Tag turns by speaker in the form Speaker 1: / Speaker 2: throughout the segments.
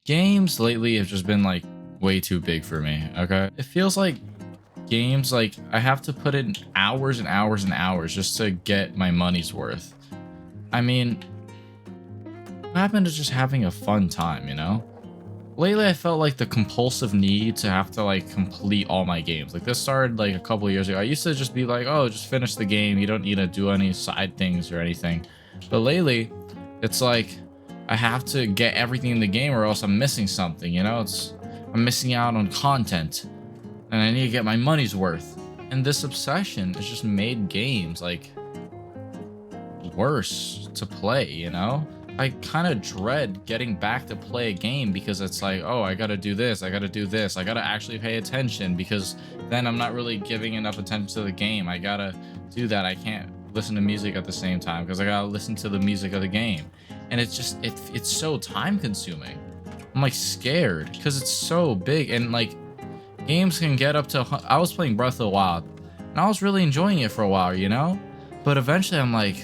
Speaker 1: Games lately have just been like way too big for me. Okay. It feels like games, like I have to put in hours and hours and hours just to get my money's worth. I mean, what happened to just having a fun time, you know? Lately, I felt like the compulsive need to have to like complete all my games. Like this started like a couple of years ago. I used to just be like, oh, just finish the game. You don't need to do any side things or anything. But lately, it's like I have to get everything in the game or else I'm missing something, you know? I'm missing out on content and I need to get my money's worth. And this obsession has just made games like worse to play, you know? I kind of dread getting back to play a game because it's like, oh, I gotta do this, I gotta do this, I gotta actually pay attention because then I'm not really giving enough attention to the game. I gotta do that. I can't listen to music at the same time because I gotta listen to the music of the game. And it's just, it's so time consuming. I'm like scared because it's so big and like games can get up to, I was playing Breath of the Wild and I was really enjoying it for a while, you know? But eventually I'm like,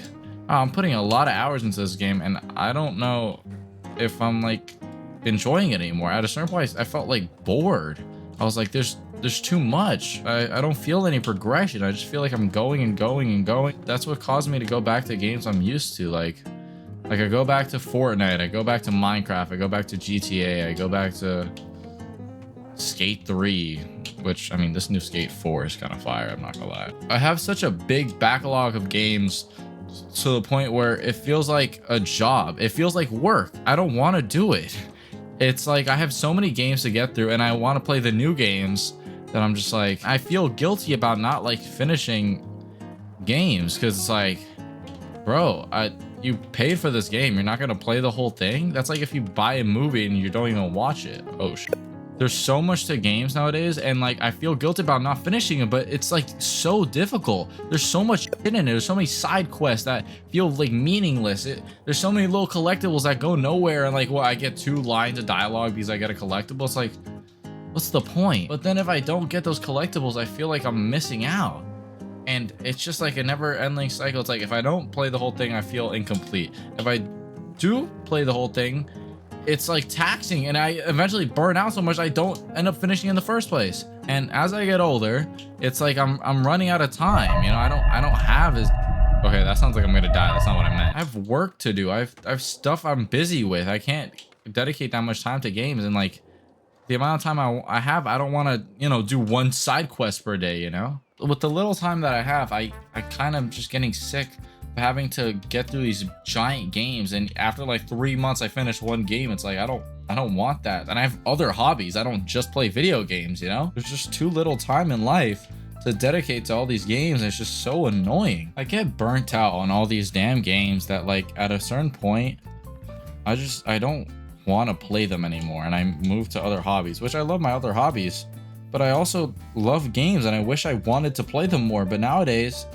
Speaker 1: oh, I'm putting a lot of hours into this game and I don't know if I'm like enjoying it anymore. At a certain point, I felt like bored. I was like, there's too much. I don't feel any progression. I just feel like I'm going and going and going. That's what caused me to go back to games I'm used to. Like I go back to Fortnite, I go back to Minecraft, I go back to GTA, I go back to Skate 3, which, I mean, this new Skate 4 is kind of fire, I'm not gonna lie. I have such a big backlog of games to the point where it feels like a job. It feels like work. I don't want to do it. It's like I have so many games to get through and I want to play the new games that I'm just like, I feel guilty about not like finishing games because it's like, bro, you paid for this game. You're not going to play the whole thing. That's like if you buy a movie and you don't even watch it. Oh shit. There's so much to games nowadays and like I feel guilty about not finishing it, but it's like so difficult. There's so much shit in it. There's so many side quests that feel like meaningless. There's so many little collectibles that go nowhere and like, well, I get 2 lines of dialogue because I get a collectible. It's like, what's the point? But then if I don't get those collectibles, I feel like I'm missing out. And it's just like a never-ending cycle. It's like if I don't play the whole thing, I feel incomplete. If I do play the whole thing, it's like taxing and I eventually burn out so much I don't end up finishing in the first place. And as I get older, it's like I'm running out of time, you know. I don't have as okay, that sounds like I'm gonna die. That's not what I meant. I have work to do. I've stuff I'm busy with. I can't dedicate that much time to games, and like the amount of time I have, I don't want to, you know, do 1 side quest per day, you know. With the little time that I have, I kind of just getting sick having to get through these giant games, and after like 3 months I finish 1 game. It's like I don't want that. And I have other hobbies. I don't just play video games, you know. There's just too little time in life to dedicate to all these games, and it's just so annoying. I get burnt out on all these damn games that like at a certain point I don't want to play them anymore, and I move to other hobbies, which I love my other hobbies, but I also love games and I wish I wanted to play them more. But nowadays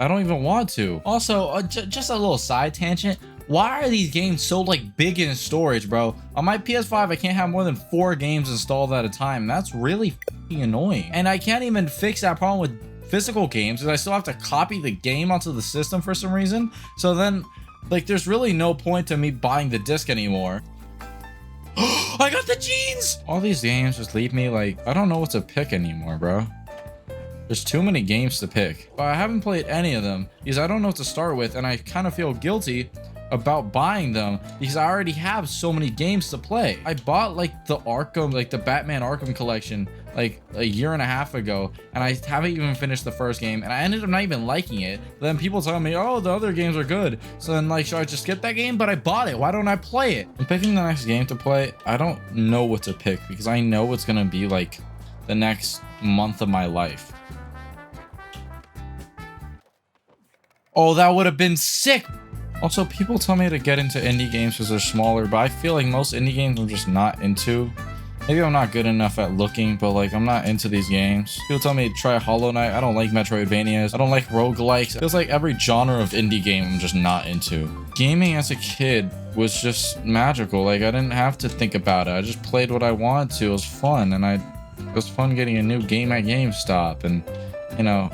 Speaker 1: I don't even want to. Also, just a little side tangent. Why are these games so like big in storage, bro? On my PS5, I can't have more than 4 games installed at a time. That's really fucking annoying. And I can't even fix that problem with physical games because I still have to copy the game onto the system for some reason. So then, like, there's really no point to me buying the disc anymore. I got the jeans! All these games just leave me like, I don't know what to pick anymore, bro. There's too many games to pick, but I haven't played any of them because I don't know what to start with, and I kind of feel guilty about buying them because I already have so many games to play. I bought like the Arkham, like the Batman Arkham collection like a year and a half ago, and I haven't even finished the first game, and I ended up not even liking it. But then people tell me, oh, the other games are good. So then like, should I just skip that game? But I bought it. Why don't I play it? I'm picking the next game to play. I don't know what to pick because I know it's gonna be like the next month of my life. Oh, that would have been sick. Also, people tell me to get into indie games because they're smaller, but I feel like most indie games I'm just not into. Maybe I'm not good enough at looking, but like I'm not into these games. People tell me to try Hollow Knight. I don't like Metroidvanias. I don't like roguelikes. It feels like every genre of indie game I'm just not into. Gaming as a kid was just magical. Like I didn't have to think about it. I just played what I wanted to. It was fun, and it was fun getting a new game at GameStop, and you know,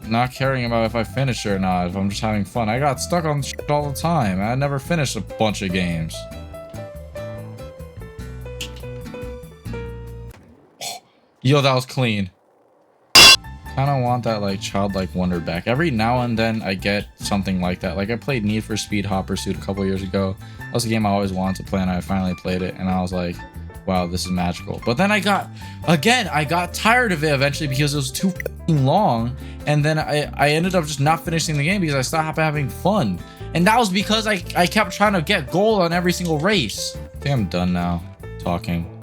Speaker 1: not caring about if I finish it or not, if I'm just having fun. I got stuck on shit all the time. I never finished a bunch of games. Yo, that was clean. Kind of want that like childlike wonder back. Every now and then I get something like that. Like I played Need for Speed Hot Pursuit a couple years ago. That was a game I always wanted to play, and I finally played it, and I was like, wow, this is magical. But then I got tired of it eventually because it was too fucking long, and then I ended up just not finishing the game because I stopped having fun. And that was because I kept trying to get gold on every single race. I think I'm done now talking.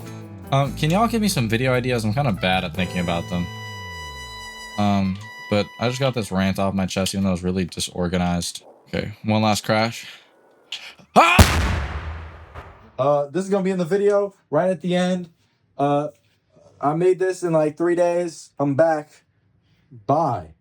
Speaker 1: Can y'all give me some video ideas? I'm kind of bad at thinking about them. But I just got this rant off my chest, even though it's really disorganized. Okay, one last crash. Ah!
Speaker 2: This is gonna be in the video right at the end. I made this in like 3 days. I'm back. Bye.